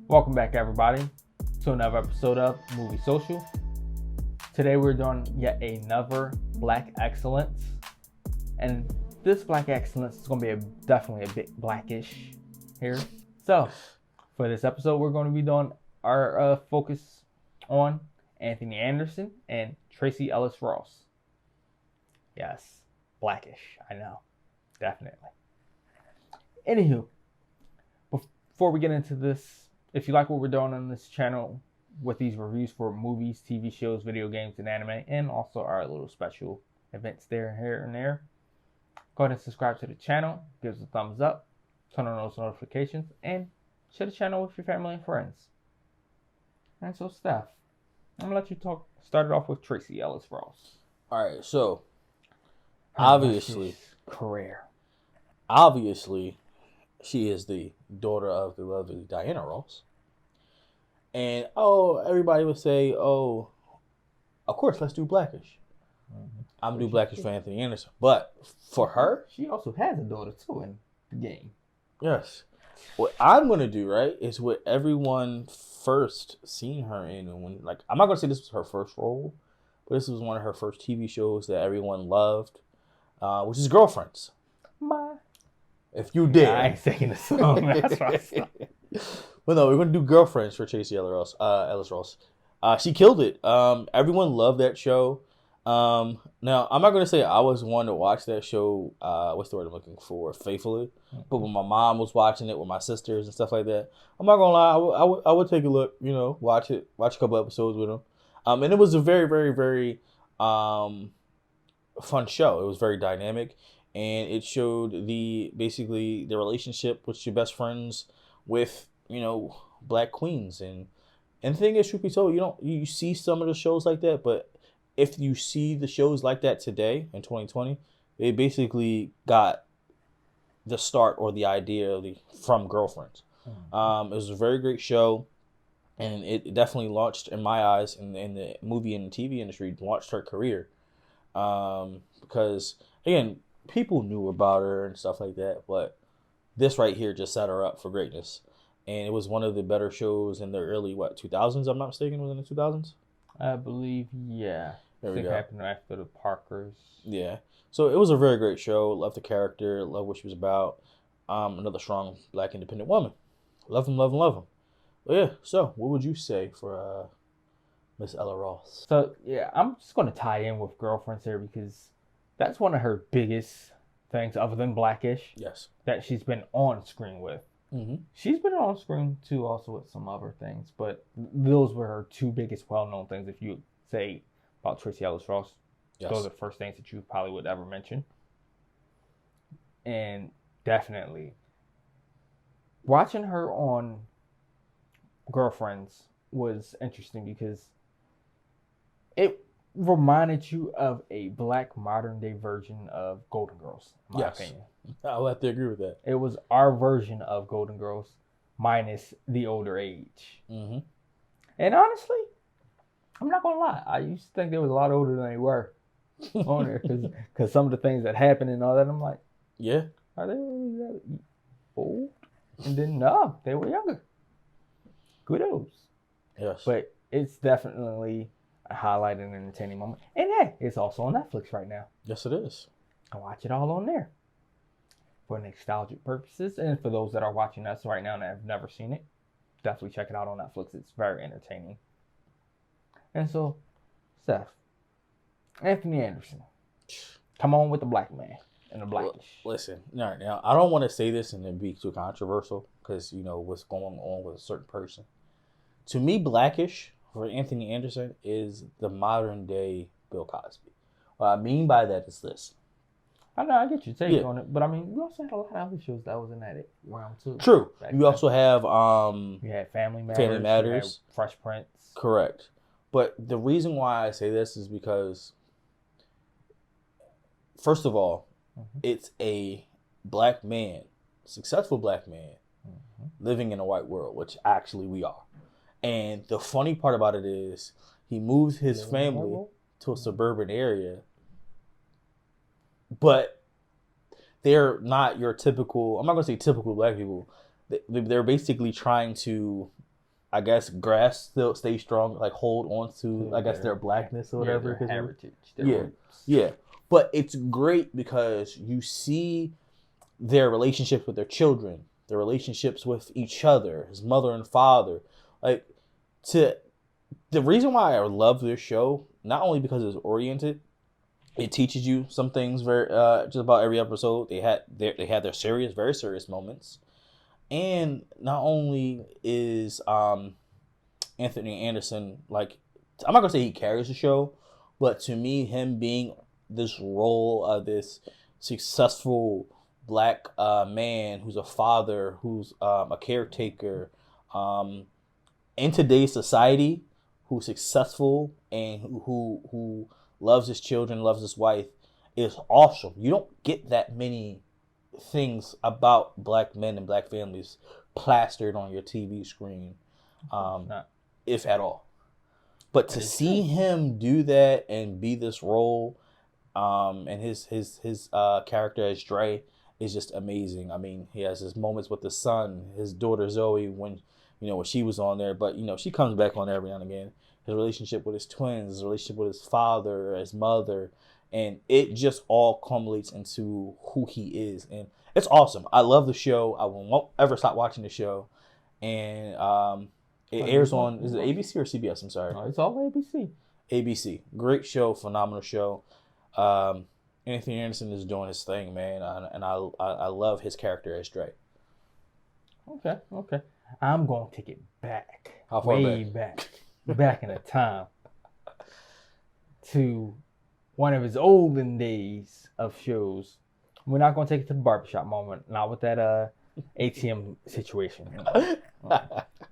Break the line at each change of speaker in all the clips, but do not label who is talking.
Welcome back, everybody, to another episode of Movie Social. Today we're doing yet another Black Excellence, and this Black Excellence is going to be definitely a bit blackish here. So, for this episode, we're going to be doing our focus on Anthony Anderson and Tracee Ellis Ross. Yes, blackish, I know, definitely. Anywho, before we get into this, if you like what we're doing on this channel with these reviews for movies, TV shows, video games, and anime, and also our little special events there, here, and there, go ahead and subscribe to the channel, give us a thumbs up, turn on those notifications, and share the channel with your family and friends. And so, Steph, I'm going to let you start it off with Tracee Ellis Ross.
All right, so, obviously, she is the daughter of the lovely Diana Ross. And, everybody would say, of course, let's do Blackish. Mm-hmm. I'm going to do Blackish for Anthony Anderson. But for her...
She also has a daughter, too, in the game.
Yes. What I'm going to do, right, is what everyone first seen her in. And I'm not going to say this was her first role, but this was one of her first TV shows that everyone loved, which is Girlfriends. If you did.
I ain't singing the song. That's right.
Well, no, we're going to do Girlfriends for Tracee Ellis Ross. She killed it. Everyone loved that show. Now, I'm not going to say I was one to watch that show, what's the word I'm looking for, faithfully. But when my mom was watching it with my sisters and stuff like that, I'm not going to lie, I would take a look, watch a couple episodes with them. And it was a very, very, very fun show. It was very dynamic. And it showed basically the relationship with your best friends with, black queens. And the thing is, truth be told, you see some of the shows like that, but if you see the shows like that today in 2020, they basically got the start or the idea from Girlfriends. Mm-hmm. It was a very great show, and it definitely launched, in my eyes, in the movie and TV industry, launched her career. Because, again, people knew about her and stuff like that, but this right here just set her up for greatness. And it was one of the better shows in the early, 2000s, I'm not mistaken, was it in the 2000s?
I believe, yeah.
There we go.
It happened after the Parkers.
Yeah. So it was a very great show. Loved the character. Loved what she was about. Another strong black independent woman. Love him, love him, love him. But yeah, so what would you say for Miss Ella Ross?
So, yeah, I'm just going to tie in with Girlfriends here because that's one of her biggest things other than Blackish.
Yes. That
she's been on screen with. Mm-hmm. She's been on screen too also with some other things, but those were her two biggest well-known things. If you say about Tracee Ellis Ross, yes, those are the first things that you probably would ever mention. And definitely watching her on Girlfriends was interesting because it reminded you of a black modern day version of Golden Girls, in my opinion.
I'll have to agree with that.
It was our version of Golden Girls minus the older age. Mm-hmm. And honestly, I'm not going to lie. I used to think they was a lot older than they were on there because some of the things that happened and all that, I'm like,
yeah,
are they really that old? And then, no, they were younger. Kudos.
Yes.
But it's definitely a highlight and entertaining moment. And hey, it's also on Netflix right now.
Yes, it is.
I watch it all on there for nostalgic purposes. And for those that are watching us right now and have never seen it, definitely check it out on Netflix. It's very entertaining. And so, Steph, Anthony Anderson, come on with the black man and the blackish.
Listen, now I don't want to say this and then be too controversial because what's going on with a certain person. To me, Blackish for Anthony Anderson is the modern day Bill Cosby. What I mean by that is this.
I know, I get your take on it, but I mean, we also had a lot of other shows that was in that round too.
True. You also have
you had Family Matters. Fresh Prince.
Correct. But the reason why I say this is because, first of all, it's a black man, successful black man, living in a white world, which actually we are. And the funny part about it is he moves his family to a suburban area, but they're not your typical. I'm not gonna say typical black people. They're basically trying to, I guess, grasp, still stay strong, like hold on to, I guess, their blackness or whatever.
Their heritage. Their roots.
Yeah. But it's great because you see their relationships with their children, their relationships with each other, his mother and father. Like, the reason why I love this show, not only because it's oriented, it teaches you some things very just about every episode. They had their serious, very serious moments. And not only is Anthony Anderson, like, I'm not gonna say he carries the show, but to me, him being this role of this successful black man who's a father, who's a caretaker, in today's society, who's successful and who loves his children, loves his wife, is awesome. You don't get that many things about black men and black families plastered on your TV screen, if at all. But to see him do that and be this role, and his character as Dre is just amazing. I mean, he has his moments with the son, his daughter Zoe, when she was on there, but she comes back on there every now and again. His relationship with his twins, his relationship with his father, his mother, and it just all culminates into who he is, and it's awesome. I love the show. I won't ever stop watching the show, and it airs on, is it ABC or CBS? I'm sorry.
No, it's all ABC.
ABC, great show, phenomenal show. Anthony Anderson is doing his thing, man, and I love his character as Dre.
Okay. I'm gonna take it back.
How far
way back in the time to one of his olden days of shows. We're not gonna take it to the barbershop moment, not with that ATM situation.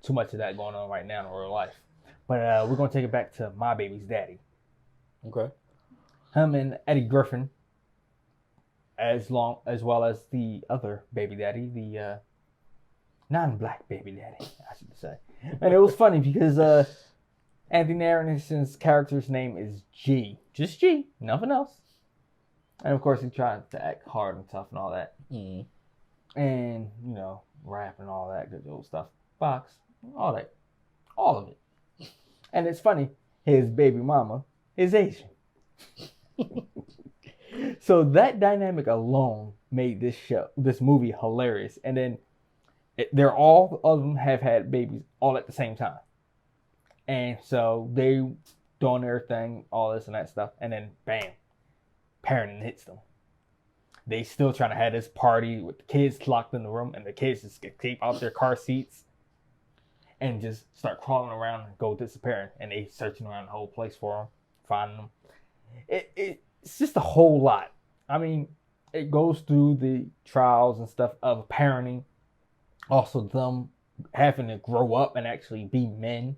Too much of that going on right now in real life. But we're gonna take it back to My Baby's Daddy.
Okay.
Him and Eddie Griffin, as well as the other baby daddy, the non-black baby daddy, I should say. And it was funny because Anthony Anderson's character's name is G. Just G, nothing else. And of course he tried to act hard and tough and all that.
Mm.
And, rap and all that good old stuff. Box, all that. All of it. And it's funny, his baby mama is Asian. So that dynamic alone made this movie hilarious. And then all of them have had babies all at the same time. And so they doing their thing, all this and that stuff. And then bam, parenting hits them. They still trying to have this party with the kids locked in the room, and the kids just escape out their car seats and just start crawling around and go disappearing. And they searching around the whole place for them, finding them. It's just a whole lot. I mean, it goes through the trials and stuff of parenting. Also them having to grow up and actually be men.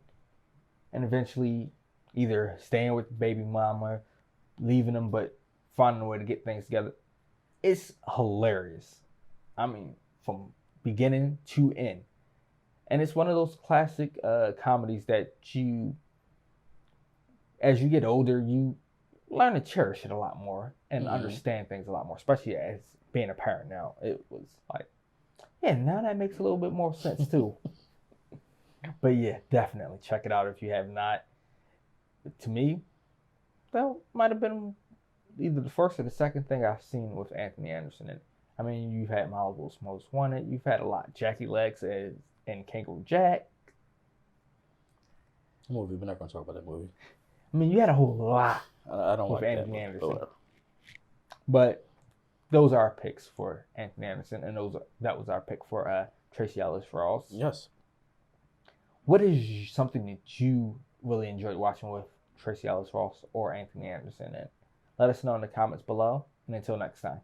And eventually either staying with the baby mama, leaving them, but finding a way to get things together. It's hilarious. I mean, from beginning to end. And it's one of those classic comedies that as you get older, you learn to cherish it a lot more and understand things a lot more, especially as being a parent now. It was like, yeah, now that makes a little bit more sense too. But yeah, definitely check it out if you have not. To me, that might have been either the first or the second thing I've seen with Anthony Anderson. And I mean, you've had Malibu's Most Wanted, you've had a lot. Jackie Legs and Kangaroo Jack.
Movie, we're not going to talk about that movie.
I mean, you had a whole lot.
I don't
with
like
Anthony
that
Anderson. But those are our picks for Anthony Anderson, and that was our pick for Tracee Ellis Ross.
Yes.
What is something that you really enjoyed watching with Tracee Ellis Ross or Anthony Anderson? And let us know in the comments below. And until next time.